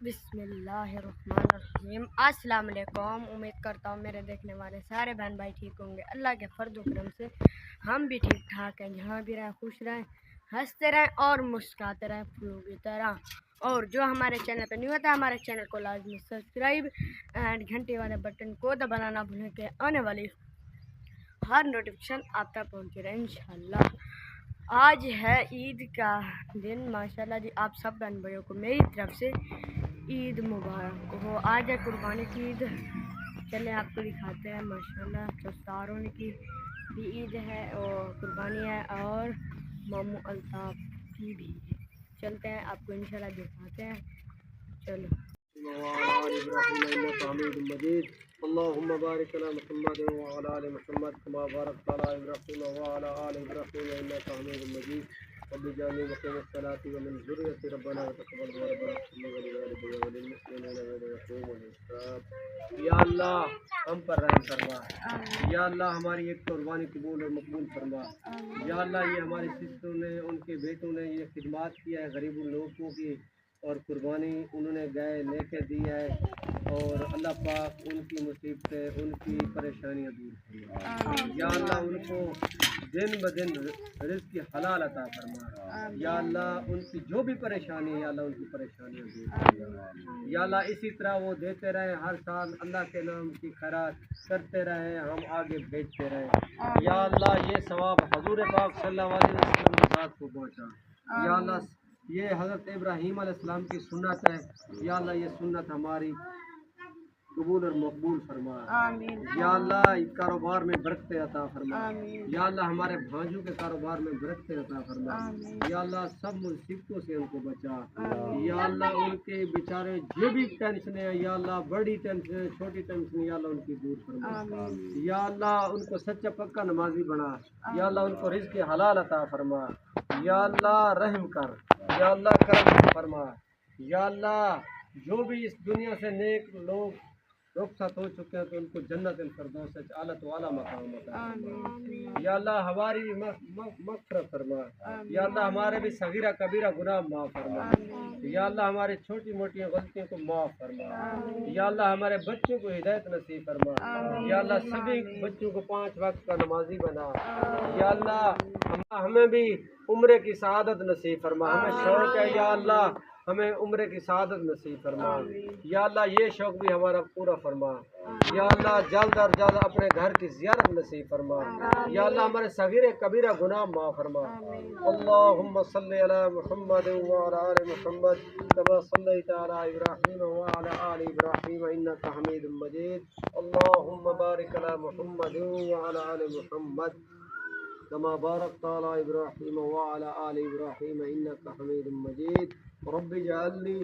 بسم اللہ الرحمن الرحیم۔ السلام علیکم۔ امید کرتا ہوں میرے دیکھنے والے سارے بہن بھائی ٹھیک ہوں گے۔ اللہ کے فرض و کرم سے ہم بھی ٹھیک ٹھاک ہیں۔ جہاں بھی رہیں خوش رہیں، ہنستے رہیں اور مسکراتے رہیں پھولوں کی طرح۔ اور جو ہمارے چینل پہ نہیں ہوتا ہے، ہمارے چینل کو لازمی سبسکرائب اینڈ گھنٹی والے بٹن کو دبانا نہ بھولیں کہ آنے والی ہر نوٹیفیکیشن آپ تک پہنچے رہے انشاءاللہ۔ آج ہے عید کا دن۔ ماشاءاللہ جی، آپ سب بہن بھائیوں کو میری طرف سے عید مبارک ہو۔ آج ہے قربانی کی عید۔ چلے آپ کو دکھاتے ہیں۔ ماشاءاللہ دستاروں کی بھی عید ہے اور قربانی ہے، اور ماموں الطاف کی بھی۔ چلتے ہیں، آپ کو انشاءاللہ دکھاتے ہیں۔ چلو۔ اللهم بارك على محمد وعلى آل محمد كما باركت على إبراهيم وعلى آل إبراهيم إنك حميد مجيد رب اجعلني مقيم الصلاة ومن ذريتي ربنا وتقبل دعاء ربنا اغفر لي ولوالدي وللمؤمنين يوم يقوم الحساب۔ یا اللہ ہم پر رحم فرما، یا اللہ ہماری ایک قربانی قبول اور مقبول فرما۔ یا اللہ یہ ہماری سسٹروں نے، ان کے بیٹوں نے یہ خدمات کیا ہے غریب لوگوں کی، اور قربانی انہوں نے گائے لے کے دی ہے، اور اللہ پاک ان کی مصیبتیں، ان کی پریشانیاں دور فرما۔ یا اللہ ان کو دن بدن رزق کی حلال عطا فرما۔ یا اللہ ان کی جو بھی پریشانی ہے، یا اللہ ان کی پریشانیاں دور فرما۔ یا اللہ اسی طرح وہ دیتے رہے ہر سال، اللہ کے نام کی خیرات کرتے رہے، ہم آگے بھیجتے رہے۔ یا اللہ یہ ثواب حضور پاک صلی اللہ علیہ وسلم کی ذات کو پہنچا۔ یا اللہ یہ حضرت ابراہیم علیہ السلام کی سنت ہے، یا اللہ یہ سنت ہماری قبول اور مقبول فرما۔ آمین۔ یا اللہ کاروبار میں برکتیں عطا فرما۔ آمین۔ یا اللہ ہمارے بھانجوں کے کاروبار میں برکتیں عطا فرما۔ آمین۔ یا اللہ سب مصیبتوں سے ان کو بچا۔ یا اللہ ان کے بیچارے جو بھی ٹینشن ہے، یا اللہ بڑی ٹینشن چھوٹی ٹینشن، یا اللہ ان کی دور فرما۔ آمین۔ یا اللہ ان کو سچا پکا نمازی بنا۔ یا اللہ ان کو رزق حلال عطا فرما۔ یا اللہ رحم کر، یا اللہ کرم فرما۔ یا اللہ جو بھی اس دنیا سے نیک لوگ رخصت ہو چکے ہیں تو ان کو جنت الفردوس سے اعلیٰ تو اعلیٰ مقام عطا فرما۔ یا اللہ ہماری مغفرت فرما۔ یا اللہ ہمارے بھی صغیرہ کبیرہ گناہ معاف فرما۔ یا اللہ ہماری چھوٹی موٹی غلطیوں کو معاف فرما۔ یا اللہ ہمارے بچوں کو ہدایت نصیب فرما۔ یا اللہ سبھی بچوں کو 5 وقت کا نمازی بنا۔ یا اللہ ہمیں بھی عمرے کی سعادت نصیب فرما۔ ہمیں شوق ہے یا اللہ ہمیں عمرے کی سعادت نصیب فرما۔ یا اللہ یہ شوق بھی ہمارا پورا فرما۔ یا اللہ جلد اور جلد اپنے گھر کی زیارت نصیب فرما۔ یا اللہ ہمارے صغیرہ کبیرہ گناہ معاف فرما۔ اللہم صلی علی محمد وعلی آل محمد کما صلیت علی ابراہیم وعلی آل ابراہیم انک حمید مجید۔ اللہم بارک علی محمد وعلی آل محمد كما باركت على إبراهيم وعلى آل إبراهيم إنك حميد مجيد رب اجعلني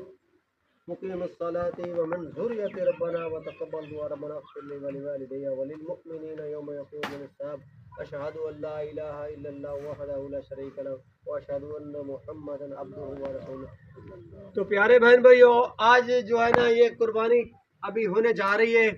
مقيم الصلاة ومن ذريتي ربنا وتقبل دعاء ربنا اغفر لي ولوالدي وللمؤمنين يوم يقوم الحساب أشهد أن لا إله إلا الله وحده لا شريك له وأشهد أن محمدا عبده ورسوله۔ تو پیارے بہن بھائیو، آج جو ہے نا یہ قربانی ابھی ہونے جا رہی ہے،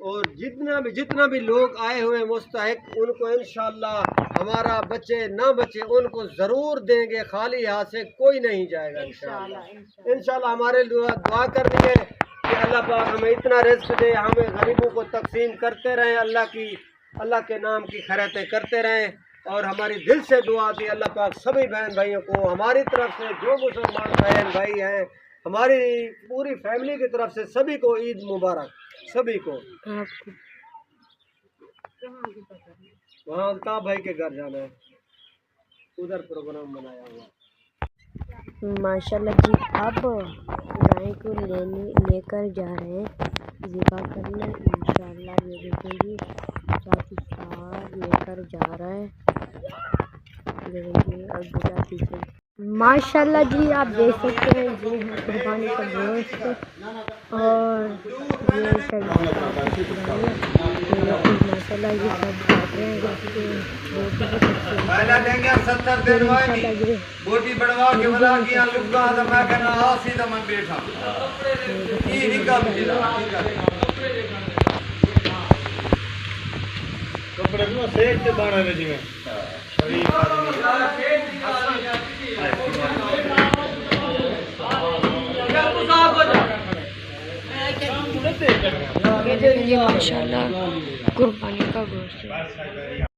اور جتنا بھی لوگ آئے ہوئے مستحق ان کو انشاءاللہ ہمارا بچے نہ بچے ان کو ضرور دیں گے، خالی ہاتھ سے کوئی نہیں جائے گا انشاءاللہ۔ ہمارے دعا کرنی ہے کہ اللہ پاک ہمیں اتنا رزق دے، ہمیں غریبوں کو تقسیم کرتے رہیں، اللہ کے نام کی خیراتیں کرتے رہیں، اور ہماری دل سے دعا کہ اللہ پاک سبھی بہن بھائیوں کو ہماری طرف سے جو مسلمان بہن بھائی ہیں، ہماری پوری فیملی کی طرف سے سبھی کو عید مبارک، سبھی کو۔ وہاں الطاف بھائی کے گھر جانا ہے، ادھر پروگرام بنایا ہوا۔ ماشاءاللہ جی، اب گائے کو لے کر جا رہے ہیں ذبح کرنے انشاءاللہ۔ یہ دیکھیں جی چاچی صاحب لے کر جا رہے ہیں، اور گزا پیچھے۔ ماشاءاللہ جی آپ دیکھ سکتے ہیں جی قربانی کا گوشت، اور یہ ماشاءاللہ یہ سب کھاتے ہیں۔ کپڑے یہ دیکھیں جی ماشاءاللہ قربانی کا گوشت ہے.